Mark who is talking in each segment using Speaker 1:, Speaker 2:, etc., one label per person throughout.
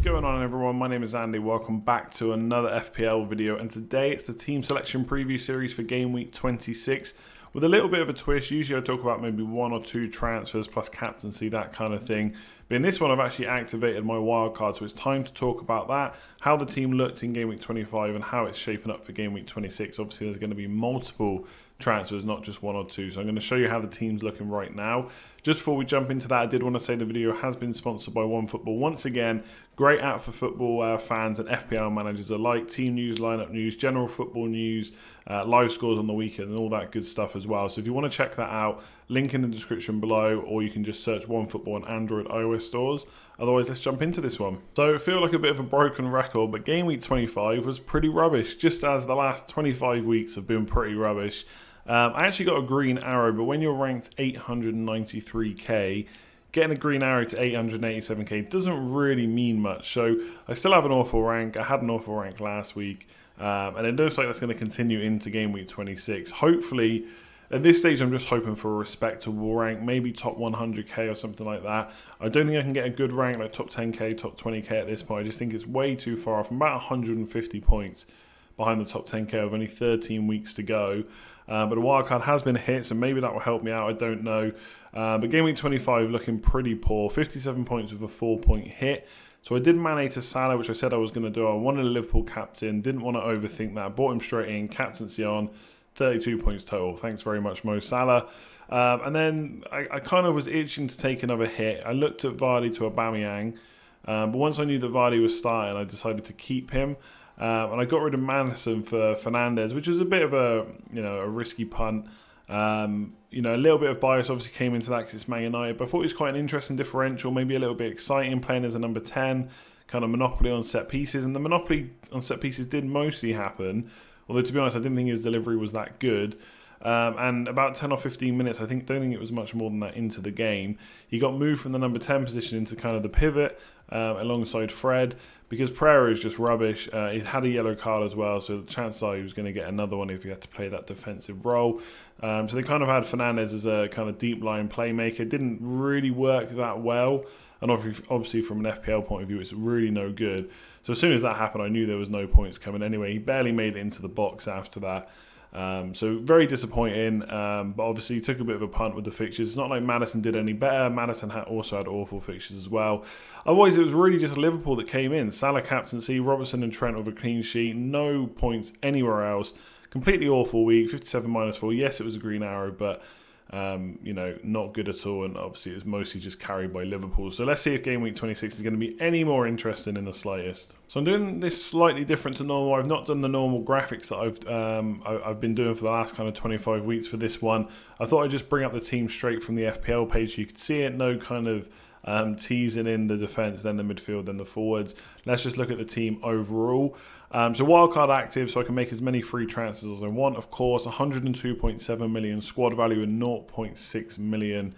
Speaker 1: going on, everyone? My name is Andy. Welcome back to another FPL video, and today it's the team selection preview series for game week 26 with a little bit of a twist. Usually I talk about maybe one or two transfers plus captaincy, that kind of thing, but in this one I've actually activated my wildcard, so it's time to talk about that, how the team looked in game week 25 and how it's shaping up for game week 26. Obviously there's going to be multiple transfers, not just one or two, so I'm going to show you how the team's looking right now. Just before we jump into that, I did want to say the video has been sponsored by OneFootball. Once again, great app for football fans and FPL managers alike. Team news, lineup news, general football news, live scores on the weekend and all that good stuff as well. So if you want to check that out, link in the description below, or you can just search OneFootball on Android, iOS stores. Otherwise, let's jump into this one. So I feel like a bit of a broken record, but game week 25 was pretty rubbish, just as the last 25 weeks have been pretty rubbish. I actually got a green arrow, but when you're ranked 893k, getting a green arrow to 887k doesn't really mean much. So I still have an awful rank. I had an awful rank last week, and it looks like that's going to continue into game week 26. Hopefully, at this stage, I'm just hoping for a respectable rank, maybe top 100k or something like that. I don't think I can get a good rank like top 10k, top 20k at this point. I just think it's way too far off. I'm about 150 points behind the top 10k with only 13 weeks to go. But a wildcard has been hit, so maybe that will help me out. I don't know. But game week 25 looking pretty poor. 57 points with a 4-point hit. So I did man to Salah, which I said I was going to do. I wanted a Liverpool captain. Didn't want to overthink that. Bought him straight in. Captaincy on. 32 points total. Thanks very much, Mo Salah. And then I kind of was itching to take another hit. I looked at Vardy to Aubameyang. But once I knew that Vardy was starting, I decided to keep him. And I got rid of Madison for Fernandez, which was a bit of a risky punt. A little bit of bias obviously came into that because it's Man United, but I thought it was quite an interesting differential, maybe a little bit exciting playing as a number 10, kind of monopoly on set pieces. And the monopoly on set pieces did mostly happen, although to be honest, I didn't think his delivery was that good. And about 10 or 15 minutes, don't think it was much more than that into the game, he got moved from the number 10 position into kind of the pivot alongside Fred, because Pereira is just rubbish. He had a yellow card as well, so the chances are he was going to get another one if he had to play that defensive role. So they kind of had Fernandez as a kind of deep line playmaker. It didn't really work that well, and obviously from an FPL point of view, it's really no good. So as soon as that happened, I knew there was no points coming anyway. He barely made it into the box after that. So very disappointing, but obviously he took a bit of a punt with the fixtures. It's not like Madison did any better. Madison also had awful fixtures as well. Otherwise, it was really just Liverpool that came in. Salah captaincy, Robertson and Trent with a clean sheet. No points anywhere else. Completely awful week, 57 minus 4. Yes, it was a green arrow, but not good at all, and obviously it was mostly just carried by Liverpool. So let's see if game week 26 is going to be any more interesting in the slightest. So I'm doing this slightly different to normal. I've not done the normal graphics that I've been doing for the last kind of 25 weeks for this one. I thought I'd just bring up the team straight from the FPL page so you could see it. No kind of teasing in the defence, then the midfield, then the forwards. Let's just look at the team overall. So wildcard active, so I can make as many free transfers as I want. Of course, 102.7 million squad value and 0.6 million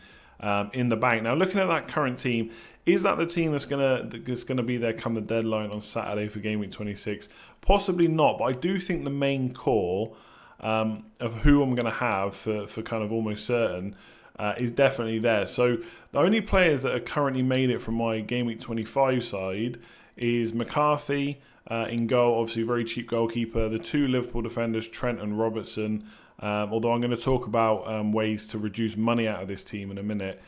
Speaker 1: in the bank. Now, looking at that current team, is that the team that's gonna be there come the deadline on Saturday for game week 26? Possibly not, but I do think the main core of who I'm gonna have for kind of almost certain is definitely there. So the only players that are currently made it from my game week 25 side is McCarthy in goal, obviously very cheap goalkeeper. The two Liverpool defenders, Trent and Robertson. Although I'm going to talk about ways to reduce money out of this team in a minute,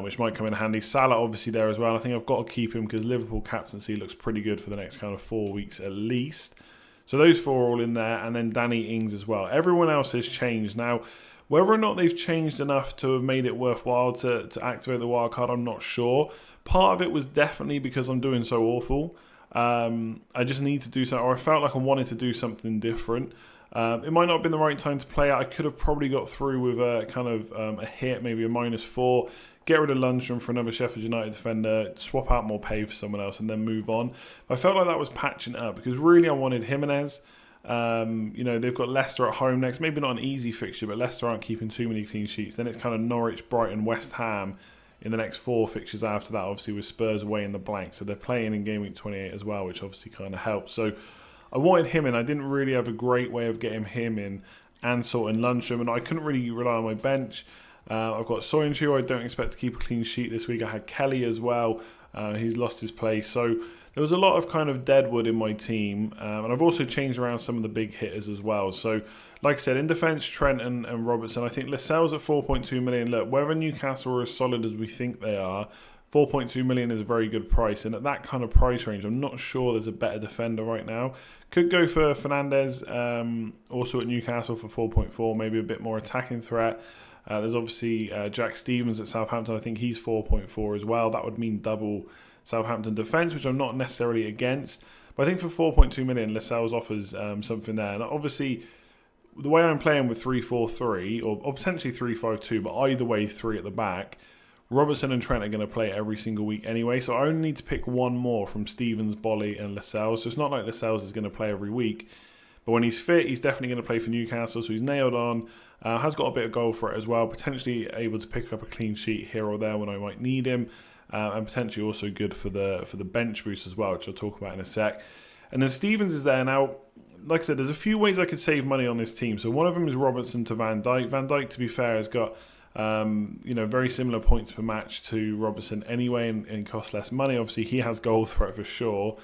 Speaker 1: which might come in handy. Salah obviously there as well. I think I've got to keep him because Liverpool captaincy looks pretty good for the next kind of 4 weeks at least. So those four are all in there, and then Danny Ings as well. Everyone else has changed. Now, whether or not they've changed enough to have made it worthwhile to activate the wildcard, I'm not sure. Part of it was definitely because I'm doing so awful. I just need to do something, or I felt like I wanted to do something different. It might not have been the right time to play it. I could have probably got through with a kind of a hit, maybe a -4, get rid of Lundstrom for another Sheffield United defender, swap out more pay for someone else, and then move on. But I felt like that was patching it up because really I wanted Jimenez. They've got Leicester at home next. Maybe not an easy fixture, but Leicester aren't keeping too many clean sheets. Then it's kind of Norwich, Brighton, West Ham in the next 4 fixtures after that, obviously with Spurs away in the blank. So they're playing in game week 28 as well, which obviously kind of helps. So I wanted him in. I didn't really have a great way of getting him in and sorting Lundstrom, and I couldn't really rely on my bench. I've got Soyuncu. I don't expect to keep a clean sheet this week. I had Kelly as well. He's lost his place. So there was a lot of kind of deadwood in my team, and I've also changed around some of the big hitters as well. So, like I said, in defence, Trent and Robertson. I think Lascelles at 4.2 million. Look, whether Newcastle are as solid as we think they are, 4.2 million is a very good price, and at that kind of price range, I'm not sure there's a better defender right now. Could go for Fernandez, also at Newcastle for 4.4, maybe a bit more attacking threat. There's obviously Jack Stevens at Southampton. I think he's 4.4 as well. That would mean double Southampton defence, which I'm not necessarily against. But I think for 4.2 million, Lascelles offers something there. And obviously, the way I'm playing with 3-4-3, or potentially 3-5-2, but either way, 3 at the back, Robertson and Trent are going to play every single week anyway. So I only need to pick one more from Stevens, Bolly and Lascelles. So it's not like Lascelles is going to play every week. But when he's fit, he's definitely going to play for Newcastle. So he's nailed on. Has got a bit of goal for it as well. Potentially able to pick up a clean sheet here or there when I might need him. And potentially also good for the bench boost as well, which I'll talk about in a sec. And then Stevens is there now. Like I said, there's a few ways I could save money on this team. So one of them is Robertson to Van Dijk. Van Dijk, to be fair, has got very similar points per match to Robertson anyway, and costs less money. Obviously, he has goal threat for sure.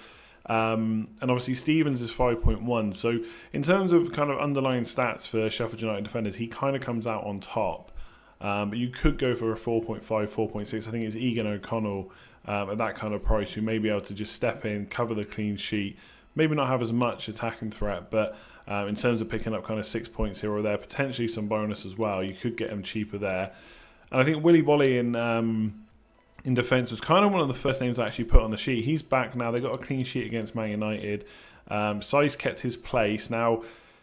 Speaker 1: And obviously Stevens is 5.1. So in terms of kind of underlying stats for Sheffield United defenders, he kind of comes out on top. But you could go for a 4.5, 4.6. I think it's Egan O'Connell at that kind of price who may be able to just step in, cover the clean sheet, maybe not have as much attacking threat, but in terms of picking up kind of 6 points here or there, potentially some bonus as well, you could get him cheaper there. And I think Willy Bolly in defence was kind of one of the first names I actually put on the sheet. He's back now. They got a clean sheet against Man United. Size kept his place. Now,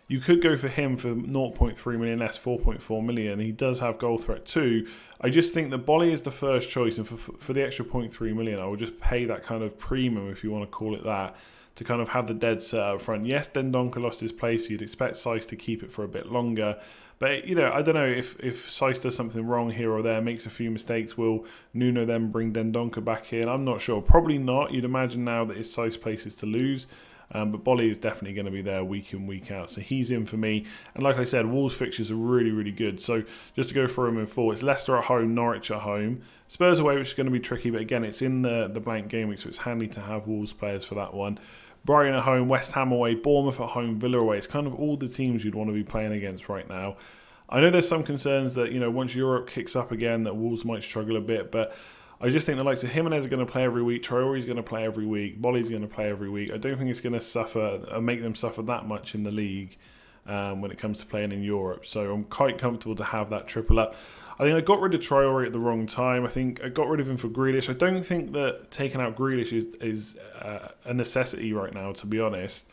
Speaker 1: you could go for him for 0.3 million less, 4.4 million. He does have goal threat too. I just think that Bolly is the first choice, and for the extra 0.3 million, I would just pay that kind of premium, if you want to call it that, to kind of have the dead set up front. Yes, Dendoncker lost his place, so you'd expect Seiss to keep it for a bit longer. But, I don't know if Seiss does something wrong here or there, makes a few mistakes, will Nuno then bring Dendoncker back in? I'm not sure. Probably not. You'd imagine now that his Seiss place is to lose. But Bolly is definitely going to be there week in, week out. So he's in for me. And like I said, Wolves fixtures are really, really good. So just to go through them in full, it's Leicester at home, Norwich at home, Spurs away, which is going to be tricky. But again, it's in the blank game week, so it's handy to have Wolves players for that one. Brighton at home, West Ham away, Bournemouth at home, Villa away. It's kind of all the teams you'd want to be playing against right now. I know there's some concerns that, once Europe kicks up again, that Wolves might struggle a bit. But I just think the likes of Jimenez are going to play every week. Traore's going to play every week. Bolly's going to play every week. I don't think it's going to make them suffer that much in the league when it comes to playing in Europe. So I'm quite comfortable to have that triple up. I think I got rid of Traore at the wrong time. I think I got rid of him for Grealish. I don't think that taking out Grealish is a necessity right now, to be honest.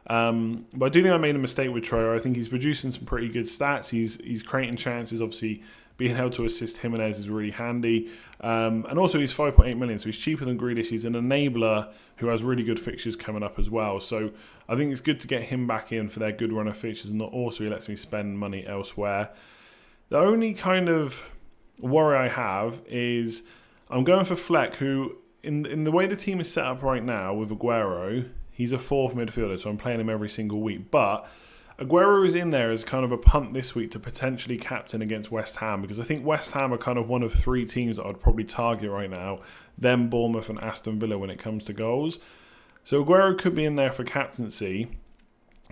Speaker 1: But I do think I made a mistake with Traore. I think he's producing some pretty good stats. He's creating chances, obviously. Being able to assist Jimenez is really handy. And also he's 5.8 million, so he's cheaper than Grealish. He's an enabler who has really good fixtures coming up as well. So I think it's good to get him back in for their good run of fixtures, and also he lets me spend money elsewhere. The only kind of worry I have is I'm going for Fleck, who, in the way the team is set up right now with AGUERO, he's a fourth midfielder, so I'm playing him every single week. But AGUERO is in there as kind of a punt this week to potentially captain against West Ham, because I think West Ham are kind of one of three teams that I'd probably target right now, them, Bournemouth and Aston Villa when it comes to goals. So AGUERO could be in there for captaincy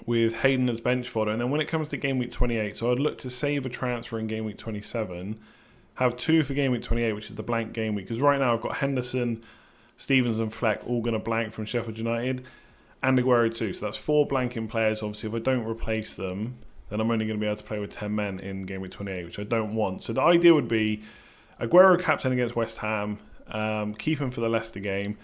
Speaker 1: with Hayden as bench fodder. And then when it comes to game week 28, so I'd look to save a transfer in game week 27, have two for game week 28, which is the blank game week, because right now I've got Henderson, Stevens and Fleck all going to blank from Sheffield United, and AGUERO too. So that's four blanking players. Obviously, if I don't replace them, then I'm only going to be able to play with 10 men in game week 28, which I don't want. So the idea would be AGUERO captain against West Ham, keep him for the Leicester game,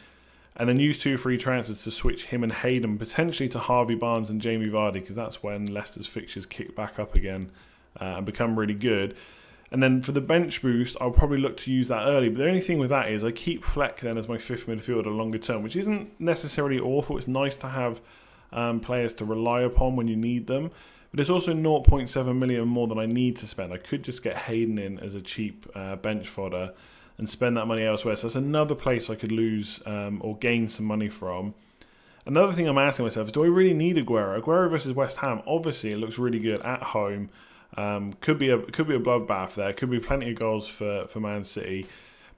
Speaker 1: and then use 2 free transfers to switch him and Hayden potentially to Harvey Barnes and Jamie Vardy, because that's when Leicester's fixtures kick back up again and become really good. And then for the bench boost, I'll probably look to use that early. But the only thing with that is I keep Fleck then as my fifth midfielder longer term, which isn't necessarily awful. It's nice to have players to rely upon when you need them. But it's also 0.7 million more than I need to spend. I could just get Hayden in as a cheap bench fodder and spend that money elsewhere. So that's another place I could lose or gain some money from. Another thing I'm asking myself is, do I really need AGUERO? AGUERO versus West Ham, obviously it looks really good at home. Could be a bloodbath there. Could be plenty of goals for Man City.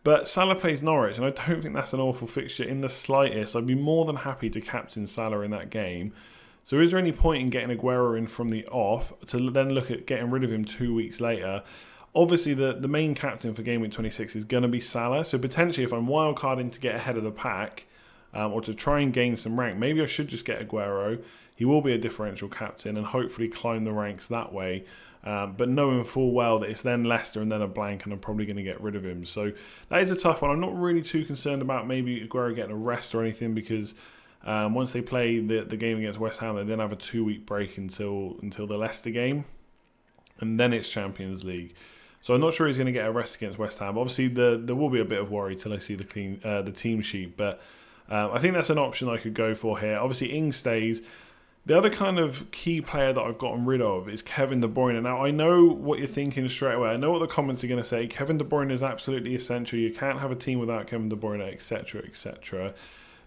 Speaker 1: But Salah plays Norwich, and I don't think that's an awful fixture in the slightest. I'd be more than happy to captain Salah in that game. So is there any point in getting Aguero in from the off to then look at getting rid of him 2 weeks later? Obviously, the main captain for Gameweek 26 is going to be Salah. So potentially, if I'm wildcarding to get ahead of the pack or to try and gain some rank, maybe I should just get Aguero. He will be a differential captain and hopefully climb the ranks that way. But knowing full well that it's then Leicester and then a blank, and I'm probably going to get rid of him. So that is a tough one. I'm not really too concerned about maybe Aguero getting a rest or anything, because once they play the game against West Ham, they then have a 2-week break until the Leicester game, and then it's Champions League. So I'm not sure he's going to get a rest against West Ham. Obviously, there will be a bit of worry till I see the team sheet, but I think that's an option I could go for here. Obviously, Ings stays. The other kind of key player that I've gotten rid of is Kevin De Bruyne. Now, I know what you're thinking straight away. I know what the comments are going to say. Kevin De Bruyne is absolutely essential. You can't have a team without Kevin De Bruyne, etc., etc.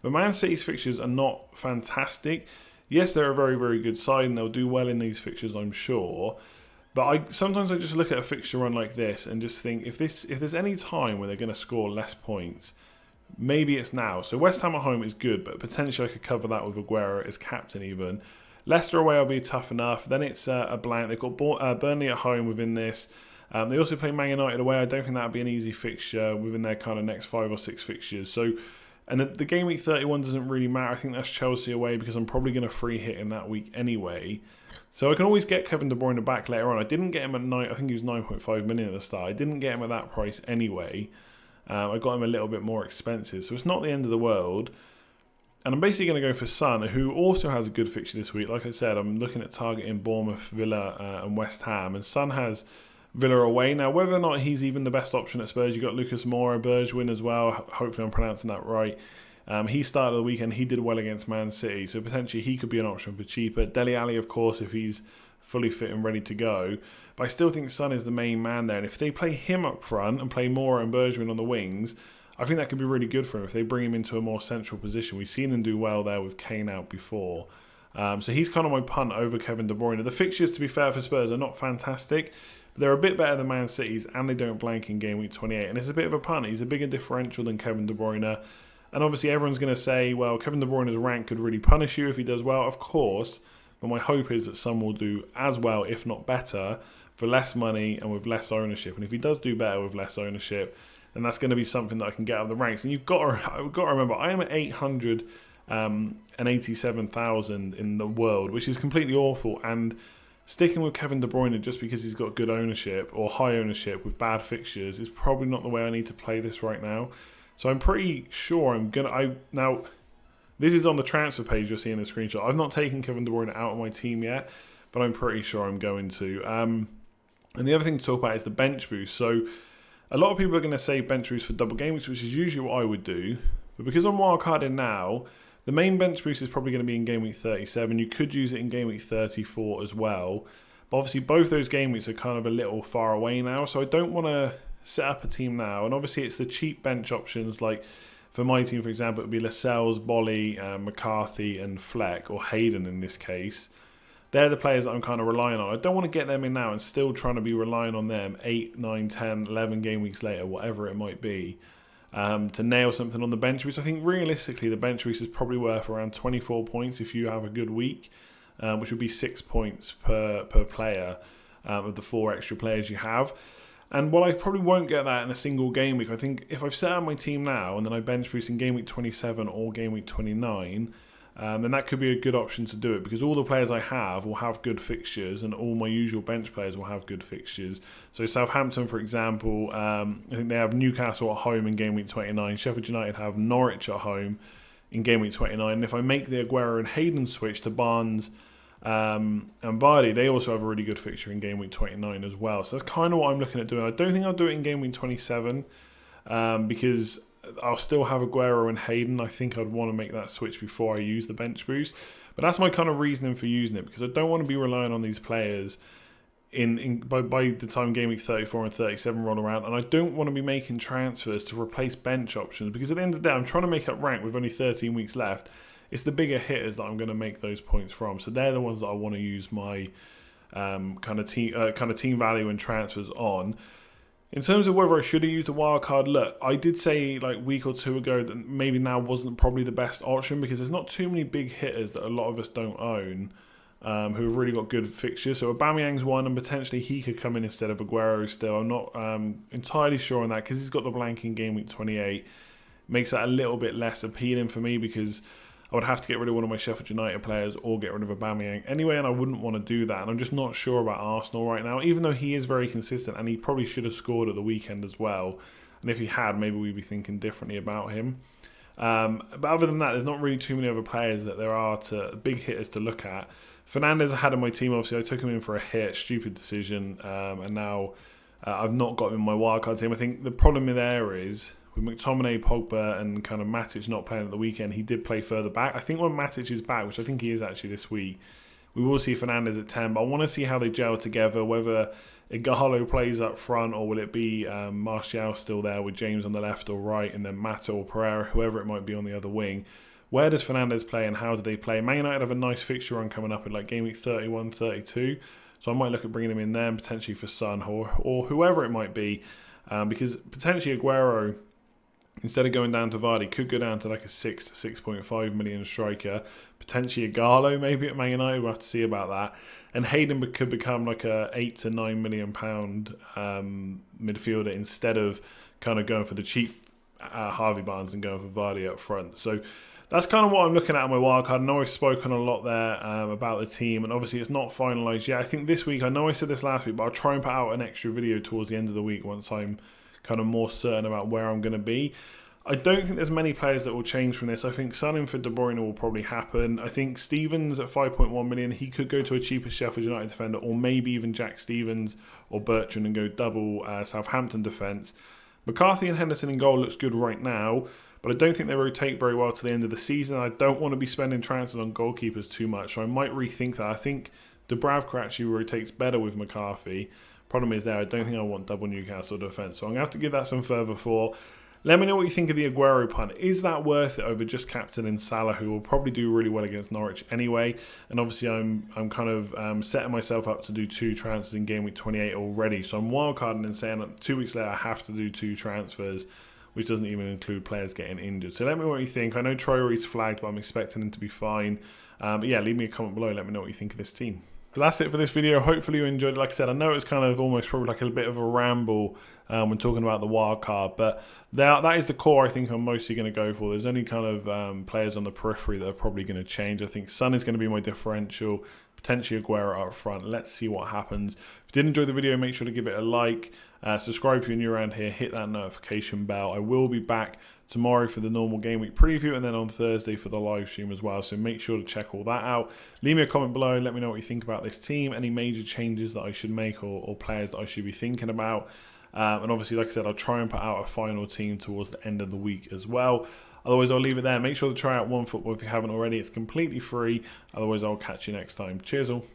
Speaker 1: But Man City's fixtures are not fantastic. Yes, they're a very, very good side, and they'll do well in these fixtures, I'm sure. But sometimes I just look at a fixture run like this and just think, if there's any time where they're going to score less points, maybe it's now. So West Ham at home is good, but potentially I could cover that with Aguero as captain even. Leicester away will be tough enough. Then it's a blank. They've got Burnley at home within this. They also play Man United away. I don't think that would be an easy fixture within their kind of next 5 or 6 fixtures. So, and the game week 31 doesn't really matter. I think that's Chelsea away, because I'm probably going to free hit him that week anyway. So I can always get Kevin De Bruyne back later on. I didn't get him at 9. I think he was 9.5 million at the start. I didn't get him at that price anyway. I got him a little bit more expensive, so it's not the end of the world. And I'm basically going to go for Son, who also has a good fixture this week. Like I said, I'm looking at targeting Bournemouth, Villa and West Ham, and Son has Villa away. Now, whether or not he's even the best option at Spurs, you've got Lucas Moura, Bergwijn as well. Hopefully I'm pronouncing that right. He started the weekend. He did well against Man City, so potentially he could be an option for cheaper. Dele Alli, of course, if he's fully fit and ready to go. But I still think Son is the main man there. And if they play him up front and play Moura and Bergwijn on the wings, I think that could be really good for him if they bring him into a more central position. We've seen him do well there with Kane out before. So he's kind of my punt over Kevin De Bruyne. The fixtures, to be fair, for Spurs are not fantastic, but they're a bit better than Man City's, and they don't blank in game week 28. And it's a bit of a punt. He's a bigger differential than Kevin De Bruyne. And obviously everyone's going to say, well, Kevin De Bruyne's rank could really punish you if he does well. Of course, but my hope is that some will do as well, if not better, for less money and with less ownership. And if he does do better with less ownership, then that's going to be something that I can get out of the ranks. And you've got to remember, I am at 887,000 in the world, which is completely awful. And sticking with Kevin De Bruyne just because he's got good ownership or high ownership with bad fixtures is probably not the way I need to play this right now. So I'm pretty sure now, this is on the transfer page you'll see in the screenshot. I've not taken Kevin De Bruyne out of my team yet, but I'm pretty sure I'm going to. And the other thing to talk about is the bench boost. So a lot of people are going to say bench boost for double game weeks, which is usually what I would do. But because I'm wildcarding now, the main bench boost is probably going to be in game week 37. You could use it in game week 34 as well. But obviously both those game weeks are kind of a little far away now, so I don't want to set up a team now. And obviously it's the cheap bench options, like for my team, for example, it would be Lascelles, Bolly, McCarthy and Fleck, or Hayden in this case. They're the players that I'm kind of relying on. I don't want to get them in now and still trying to be relying on them 8, 9, 10, 11 game weeks later, whatever it might be, to nail something on the bench boost. I think realistically the bench boost is probably worth around 24 points if you have a good week, which would be 6 points per player of the 4 extra players you have. And while I probably won't get that in a single game week, I think if I've set out my team now and then I bench boost in game week 27 or game week 29, then that could be a good option to do it, because all the players I have will have good fixtures and all my usual bench players will have good fixtures. So Southampton, for example, I think they have Newcastle at home in game week 29. Sheffield United have Norwich at home in game week 29. And if I make the Aguero and Hayden switch to Barnes and Vardy, they also have a really good fixture in game week 29 as well. So that's kind of what I'm looking at doing. I don't think I'll do it in game week 27 because I'll still have Aguero and Hayden. I think I'd want to make that switch before I use the bench boost. But that's my kind of reasoning for using it, because I don't want to be relying on these players by the time game weeks 34 and 37 roll around. And I don't want to be making transfers to replace bench options, because at the end of the day, I'm trying to make up rank with only 13 weeks left. It's the bigger hitters that I'm going to make those points from. So they're the ones that I want to use my kind of team value and transfers on. In terms of whether I should have used the wildcard, look, I did say like a week or two ago that maybe now wasn't probably the best option because there's not too many big hitters that a lot of us don't own who have really got good fixtures. So Aubameyang's one, and potentially he could come in instead of Aguero still. I'm not entirely sure on that because he's got the blank in game week 28. Makes that a little bit less appealing for me because I would have to get rid of one of my Sheffield United players or get rid of Aubameyang anyway, and I wouldn't want to do that. And I'm just not sure about Arsenal right now, even though he is very consistent and he probably should have scored at the weekend as well. And if he had, maybe we'd be thinking differently about him. But other than that, there's not really too many other players that there are to big hitters to look at. Fernandes I had in my team, obviously I took him in for a hit, stupid decision, and now I've not got him in my wildcard team. I think the problem there is with McTominay, Pogba and kind of Matic not playing at the weekend, he did play further back. I think when Matic is back, which I think he is actually this week, we will see Fernandes at 10, but I want to see how they gel together, whether Ighalo plays up front or will it be Martial still there with James on the left or right and then Mata or Pereira, whoever it might be on the other wing. Where does Fernandes play and how do they play? Man United have a nice fixture run coming up in like game week 31, 32, so I might look at bringing him in there potentially for Son or whoever it might be, because potentially Aguero, instead of going down to Vardy, could go down to like a 6 to 6.5 million striker. Potentially a Ighalo maybe at Man United. We'll have to see about that. And Hayden could become like a 8 to 9 million pound midfielder instead of kind of going for the cheap Harvey Barnes and going for Vardy up front. So that's kind of what I'm looking at on my wildcard. I know I've spoken a lot there about the team, and obviously it's not finalised yet. I think this week, I know I said this last week, but I'll try and put out an extra video towards the end of the week once I'm kind of more certain about where I'm going to be. I don't think there's many players that will change from this. I think Son for De Bruyne will probably happen. I think Stevens at 5.1 million, he could go to a cheaper Sheffield United defender, or maybe even Jack Stevens or Bertrand and go double Southampton defence. McCarthy and Henderson in goal looks good right now, but I don't think they rotate very well to the end of the season. I don't want to be spending transfers on goalkeepers too much, so I might rethink that. I think Dubravka actually rotates better with McCarthy. Problem is there, I don't think I want double Newcastle defence, so I'm going to have to give that some further thought. Let me know what you think of the Aguero punt. Is that worth it over just captaining Salah, who will probably do really well against Norwich anyway? And obviously I'm kind of setting myself up to do 2 transfers in game week 28 already. So I'm wildcarding and saying that 2 weeks later I have to do 2 transfers, which doesn't even include players getting injured. So let me know what you think. I know Traore's flagged, but I'm expecting him to be fine. But yeah, leave me a comment below. Let me know what you think of this team. So that's it for this video. Hopefully you enjoyed it. Like I said, I know it was kind of almost probably like a bit of a ramble when talking about the wild card, but that is the core I think I'm mostly going to go for. There's only kind of players on the periphery that are probably going to change. I think Son is going to be my differential, potentially Aguero up front. Let's see what happens. If you did enjoy the video, make sure to give it a like. Subscribe if you're new around here. Hit that notification bell. I will be back tomorrow for the normal game week preview and then on Thursday for the live stream as well, so make sure to check all that out. Leave me a comment below, let me know what you think about this team, any major changes that I should make or players that I should be thinking about, and obviously like I said, I'll try and put out a final team towards the end of the week as well. Otherwise I'll leave it there. Make sure to try out OneFootball if you haven't already. It's completely free. Otherwise I'll catch you next time. Cheers all.